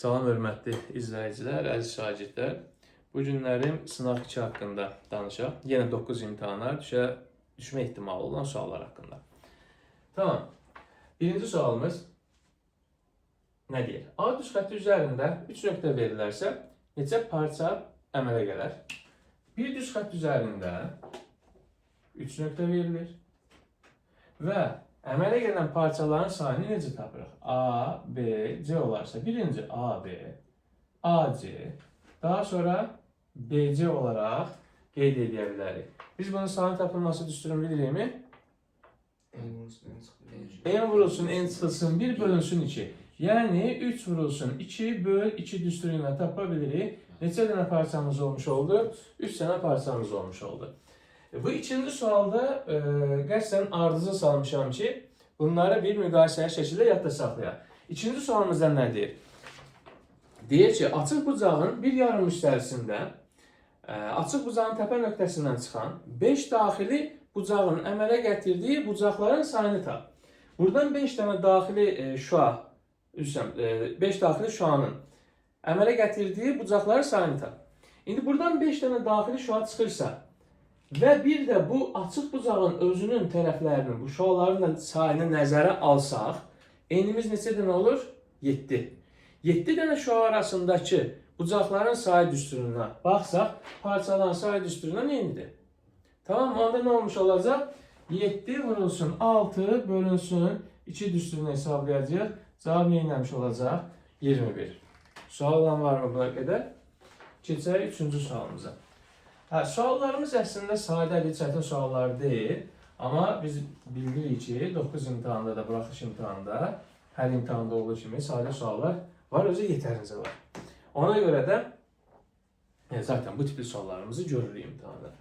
Salam hörmətli izləyicilər, əziz şagirdlər. Bu günlərim sınaq 2 haqqında danışaq. Yenə 9 imtahana düşmə ehtimalı olan suallar haqqında. Tamam. Birinci sualımız nə deyir? A düz xətti üzərində 3 nöqtə verilərsə, neçə parça əmələ gələr? Bir düz xətt üzərində 3 nöqtə verilir və əmələ gələn parçaların sayını necə tapırıq? A, B, C olarsa, birinci A, B, A, C, daha sonra B, C olaraq qeyd edə bilərik. Biz bunun sayının tapılması düsturunu bilirikmi? N vurulsun, N çıxılsın, 1 bölünsün 2. Yəni 3 vurulsun, 2 böl 2 düsturu ilə tapa bilirik. Neçə dənə parçamız olmuş oldu? 3 dənə parçamız olmuş oldu. Bu ikinci sualda qəsdən ardıza salmışam ki, bunları bir müqayisəli şəkildə yadda saxlayaq. İkinci sualımızda nə deyir? Deyir ki, açıq bucağın bir yarım müstəvisində açıq bucağın təpə nöqtəsindən çıxan 5 daxili bucağın əmələ gətirdiyi bucaqların sayını tap. Buradan 5 dənə daxili şua, 5 daxili şuanın əmələ gətirdiyi bucaqların sayını tap. İndi buradan 5 dənə daxili şua çıxırsa, və bir də bu açıq bucağın özünün tərəflərinin, bu şuaların sayını nəzərə alsaq, enimiz neçə dənə olur? 7. 7 dənə şua arasındakı bucaqların sayı düsturuna baxsaq, parçaların sayı düsturuna eynidir. Tamam, onda nə olmuş olacaq? 7 vurulsun 6 bölünsün 2 düsturunu hesablayacaq. Cavab neyləmiş olacaq? 21. Sual olan var mı buna qədər? Keçək 3-cü sualımıza. Suallarımız əslində sadədir, çətin suallar deyil. Amma biz bilirik ki, 9 imtahanda da, buraxış imtahanda, hər imtahanda olduğu kimi sadə suallar var, özü yetərincə var. Ona görə də zaten bu tipli suallarımızı görürük imtahanda.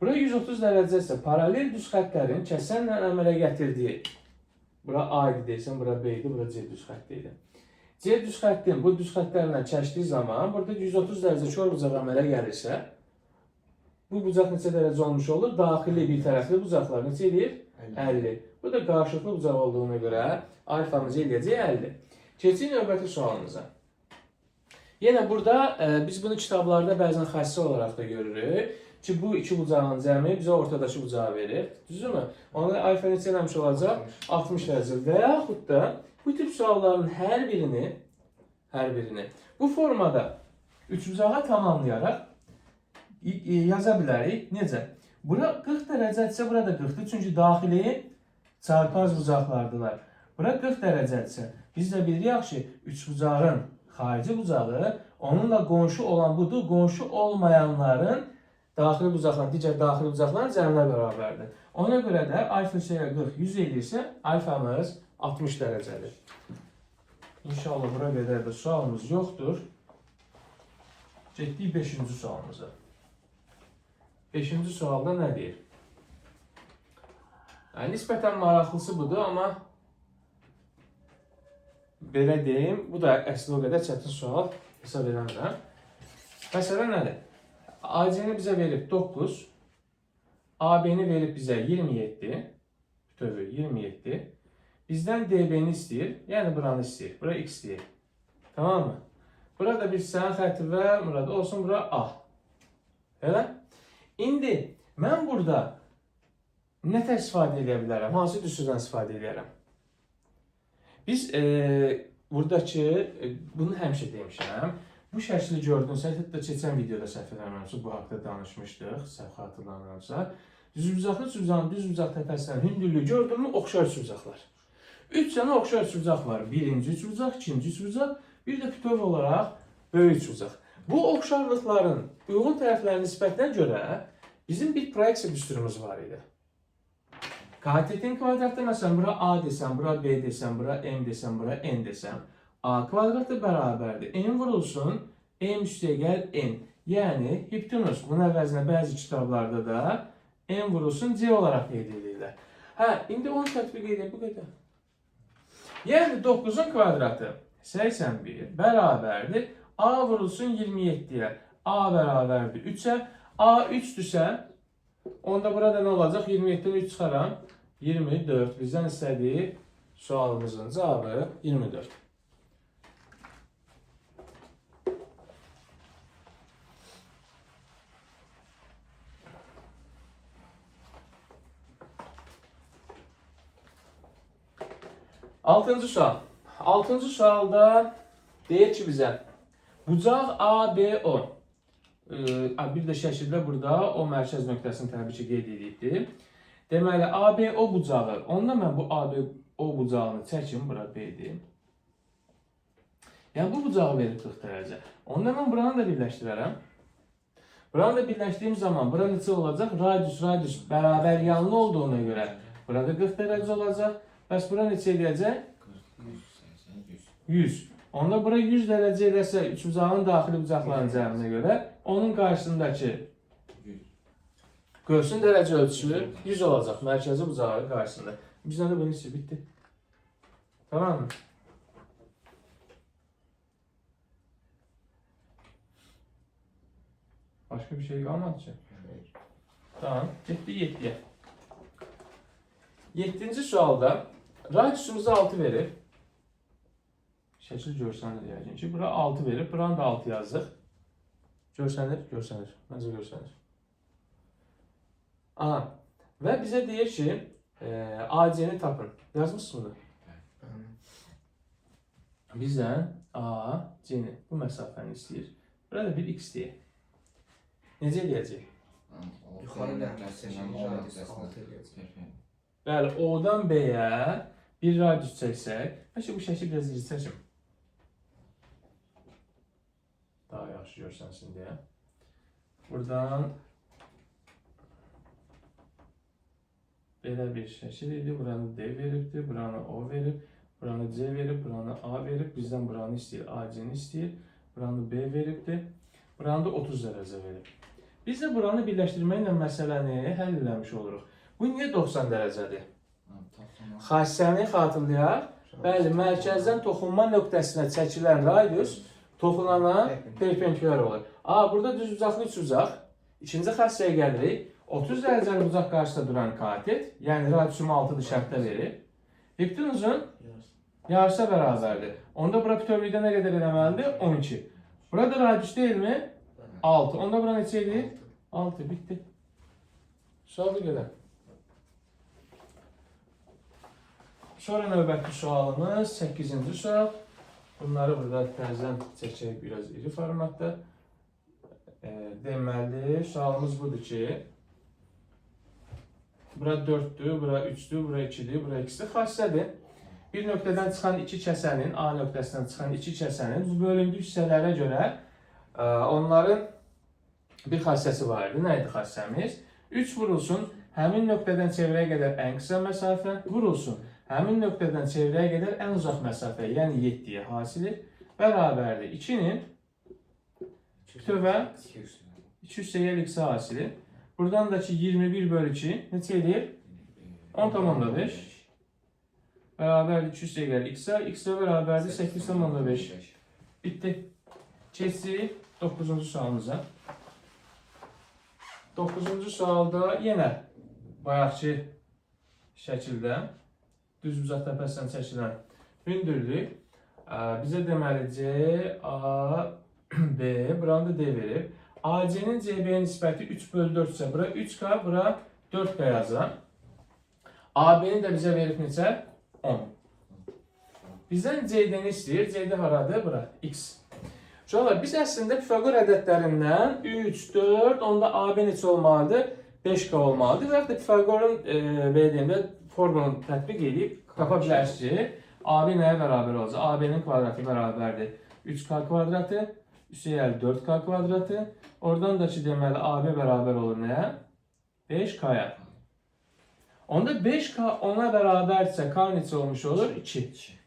Bura 130 dərəcə isə paralel düz xəttlərin kəsənlə əmələ gətirdiyi, bura A idi deyilsən, bura B idi, bura C düz xətti idi. C düz xəttin bu düz xəttlərlə kəşdiyi zaman, burada 130 dərəcə kör bucaq əmələ gəlirsə, bu bucaq neçə dərəcə olmuş olur? Daxili bir tərəfli bucaqlar neçə edir? 50. Bu da qarşılıqlı bucaq olduğuna görə alfamız eləyəcək 50. Keçin növbəti sualımıza. Yenə burada biz bunu kitablarda bəzən xəssi olaraq da görürük ki, bu iki bucağın cəmi bizə ortadakı bucağı verir. Düzdürmü? Ona alfa neçə eləmiş olacaq? 60 dərəcə. Və yaxud da bu tip sualların hər birini bu formada üçbucağa tamamlayaraq yaza bilərik. Necə? Bura 40 dərəcədirsə, bura da 40-dır. Çünki daxili çarpaz bucaqlardılar. Bura 40 dərəcədirsə, biz də bilirik ki, üçbucağın xarici bucağı onunla qonşu olan budur. Qonşu olmayanların daxili bucaqların, digər daxili bucaqların cəmlə bərabərdir. Ona görə də alfa şeyə 40, 100 edirsə, alfamız 60 dərəcədir. İnşallah bura qədər də sualımız yoxdur. Getdik 5-ci sualımıza. 5-ci sualda nə deyir? Nisbətən maraqlısı budur, amma belə deyim, bu da əslində o qədər çətin sual hesab eləmirəm. Məsələ nədir? AC-ni bizə verib 9, AB-ni verib bizə 27, bütöv 27. Bizdən DB-ni istəyir, yəni buranı istəyir, bura X deyir. Tamam mı? Burada bir sənin xətti və burada olsun, bura A. Elə? İndi mən burada nə tər istifadə edə bilərəm? Hansı düsturdan istifadə edərəm? Biz buradakı, bunu həmişə demişəm. Bu şəkli gördünüzsə, hətta keçən videoda səhv eləmirəmsə, bu haqda danışmışdıq, səhv xatırlamıramsa. Düzbucaqlı üçbucağın düz bucaq təpəsindən hündürlüyü gördünmü? Oxşar üçbucaqlar. 3 dənə oxşar üçbucaq var. Birinci üçbucaq, ikinci üçbucaq, bir də bütöv olaraq böyük üçbucaq. Bu oxşarlıqların uyğun tərəflərinin nisbətinə görə bizim bir proyeksiya düsturumuz var idi. Katetin kvadratı, məsələn, bura A desəm, bura B desəm, bura M desəm, bura N desəm, A kvadratı bərabərdir. N vurulsun, M üstəyə gəl N. Yəni, hipotenuz, bunun əvəzinə bəzi kitablarda da N vurulsun C olaraq qeyd edirlər. İndi onu tətbiq edək, bu qədər. Yəni, 9-un kvadratı 81 bərabərdir. A vurulsun 27-yə. A bərabərdir 3-ə. A 3-dürsə, onda burada nə olacaq? 27-dən 3 çıxaram. 24. Bizdən istədiyi sualımızın cavabı 24. 6-cı sual. 6-cı sualda deyir ki bizə bucaq ABO. Bir də şəkildə burada o mərkəz nöqtəsini təbii ki qeyd edibdir. Deməli ABO bucağı. Onda mən bu ABO bucağını çəkim, bura B-dir. Yəni bu bucağı verir 40 dərəcə. Onda mən buranı da birləşdirərəm. Buranı da birləşdiyim zaman bura neçə olacaq? Radius bərabər yanlı olduğuna görə burada 40 dərəcə olacaq. Bəs bura neçə edəcək? 100. Onda bura 100 dərəcə eləsə, üçbucağın daxili bucaqların cəminə görə onun qarşısındakı görsün dərəcə ölçüsü 100 olacaq mərkəzi bucağın qarşısında. Bizdən də bunun hissi bitdi. Tamam mı? Başka bir şey kalmadı ki. Tamam. Getdi 7'ye. 7-ci sualda radiusumuzu 6 verir. Şəkil görsənir yəqin ki. Bura 6 verir. Buranı da 6 yazdıq. Görsənir? Görsənir. Məncə görsənir. Aha. Və bizə deyir ki, AC-ni tapın. Yazmışsın bunu. Bizdən AC-ni, bu məsafəni istəyir. Burada bir x deyək. Necə eləyəcək? Yuxarı nöqtəsindən Bəli, O-dan B-yə bir radius çəksək, bəlkə bu şəkil biraz iri çəkim. Daha yaxşı görsənsin deyə. Buradan belə bir şəkil idi. Buranı D veribdir, buranı O verib, buranı C verib, buranı A verib. Bizdən buranı istəyir, AC-ni istəyir. Buranı B veribdir. Buranı da 30 dərəcə verib. Biz də buranı birləşdirməklə məsələni həll eləmiş oluruq. Bu niyə 90 dərəcədir? Xassəni xatırlayaq. Bəli, mərkəzdən toxunma nöqtəsinə çəkilən radius toxunana perpendikular olur. Burada düz bucaqlı üçbucaq. İkinci xassəyə gəlirik. 30 dərəcəli bucaq qarşısında duran katet, yəni radiusumu 6 şərtdə verir. Hipotenuzun yarısa bərabərdir. Onda bura bütövlükdə nə qədər eləməlidir? 12. Burada radius deyilmi? 6. Onda bura neçə edir? 6. Bitti. Sualı görə. Sonra növbəti sualımız 8-ci sual. Bunları burada təzədən çəkək biraz iri formatda. Deməli, sualımız budur ki, bura 4-dür, bura 3-dür, bura 2-dir, bura 2-dir. Xassədir. Bir nöqtədən çıxan iki kəsənin, A nöqtəsindən çıxan iki kəsənin bu bölündüyü hissələrə görə onların bir xassəsi var idi. Nə idi xassəmiz? 3 vurulsun, həmin nöqtədən çevrəyə qədər ən qısa məsafə, vurulsun, həmin nöqtədən çevrəyə qədər ən uzaq məsafə, yəni 7-yə hasilir, bərabərdir. 2-nin bütövə 200 x-ə hasilir. Buradan da ki 21 bölü 2 neçə edir? 10,5 bərabərdir 200 x-ə, x-ə bərabərdir 8,5. Bitdi. Keçirik 9-cu sualımıza. 9-cu sualda yenə bayaqki şəkildə düz bucaq təpəsindən çəkilən hündürlük bizə deməli C, A, B, buranı da D verib. AC-nin CB-yə nisbəti 3 bölü 4 isə bura 3K, bura 4K yazaq. AB-ni də bizə verib neçə? 10. Bizdən CD-ni istəyir. CD haradır? Bura. X. Uşaqlar, biz əslində Pifaqor ədədlərindən 3, 4, onda AB neçə olmalıdır? 5K olmalıdır. Və yaxud da Pifaqorun verdiyində formulunu tətbiq edib tapa bilərsiniz ki, AB nəyə bərabər olacaq? AB-nin kvadratı bərabərdir 3K kvadratı, üstəgəl 4K kvadratı. Oradan da ki, deməli, AB bərabər olur nəyə? 5K-ya. Onda 5K 10-a bərabərsə K neçə olmuş olur? 2.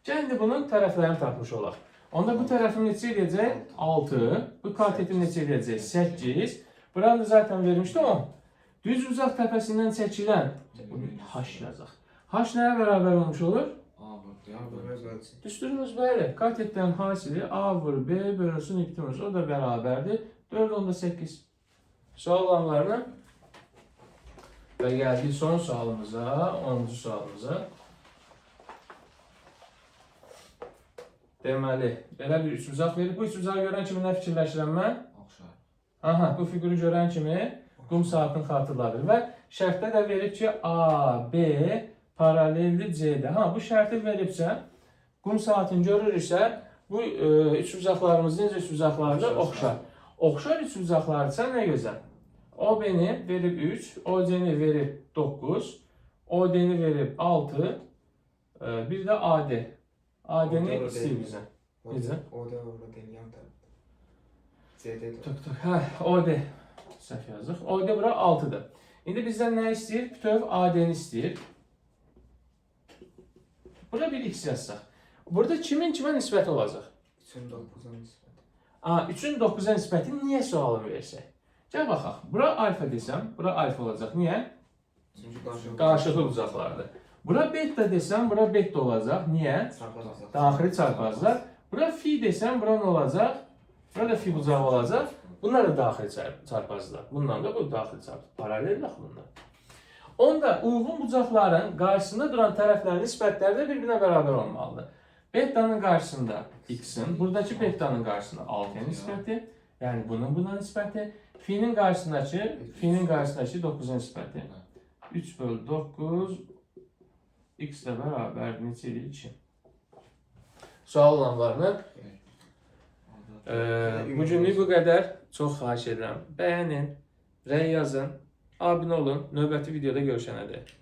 Gəlin bunun tərəflərini tapmış olaq. Onda bu tərəfim neçə edəcək? 6. Bu katetin neçə edəcək? 8. Buranı da zaten vermişdi 10. Düz uzaq təpəsindən çəkilən H yazaq. H nəyə bərabər olmuş olur? Düsturumuz belə. Katetdən hasili A vur B bölünsün hipotenuz. O da bərabərdir. 4 onda 8. Sual olanlarına və gəldik son sualımıza, 10-cu sualımıza. Deməli, belə bir üçbucaq verib. Bu üçbucağı görən kimi nə fikirləşirəm mən? Aha, bu figürü görən kimi qum saatını xatırladır. Və şərtdə də verib ki, A, B paralelli C-də. Bu şərti veribsə, qum saatini görürüksə, bu üçbucaqlarımız necə üçbucaqlardır? Oxşar. Oxşar üçbucaqlarsa nə gözəl? OB-ni verib 3, OC-ni verib 9, OD-ni verib 6, bir də AD. AD-ni istəyir bizə. Necə? O da OD-nin yan tərəfdə. CD-də. Tuk, hə, OD. Səhv yazıq. OD bura 6-dır. İndi bizdən nə istəyir? Bütöv AD-ni istəyir. Bura bir x yazsaq. Burada kimin kimə nisbəti olacaq? 3-ün 9-a nisbəti. 3-ün 9-a nisbəti niyə sualını versək? Gəl baxaq. Bura alfa desəm, bura alfa olacaq. Niyə? Çünki Qarşılıqlı bucaqlardır. Bura beta desəm, bura beta olacaq. Niyə? çarpacaq. Daxili çarpazlar. Bura fi desəm, bura nə olacaq? Bura da fi bucağı olacaq. Bunlar da daxili çarpazlar. Bundan da bu daxili çarpaz. Paralel axı bunlar. Onda uyğun bucaqların qarşısında duran tərəflərin nisbətləri də bir-birinə bərabər olmalıdır. Beta'nın qarşısında x-in, buradakı beta'nın qarşısında 6-ya nisbəti, yəni bunun buna nisbəti, fi'nin qarşısındakı 9-a nisbəti. 3 bölü 9 x ilə bərabər neçə edir? 2. Sual olan varmı? Bugünlük bu qədər. Çox xahiş edirəm. Bəyənin, rəy yazın, abunə olun. Növbəti videoda görüşənədək.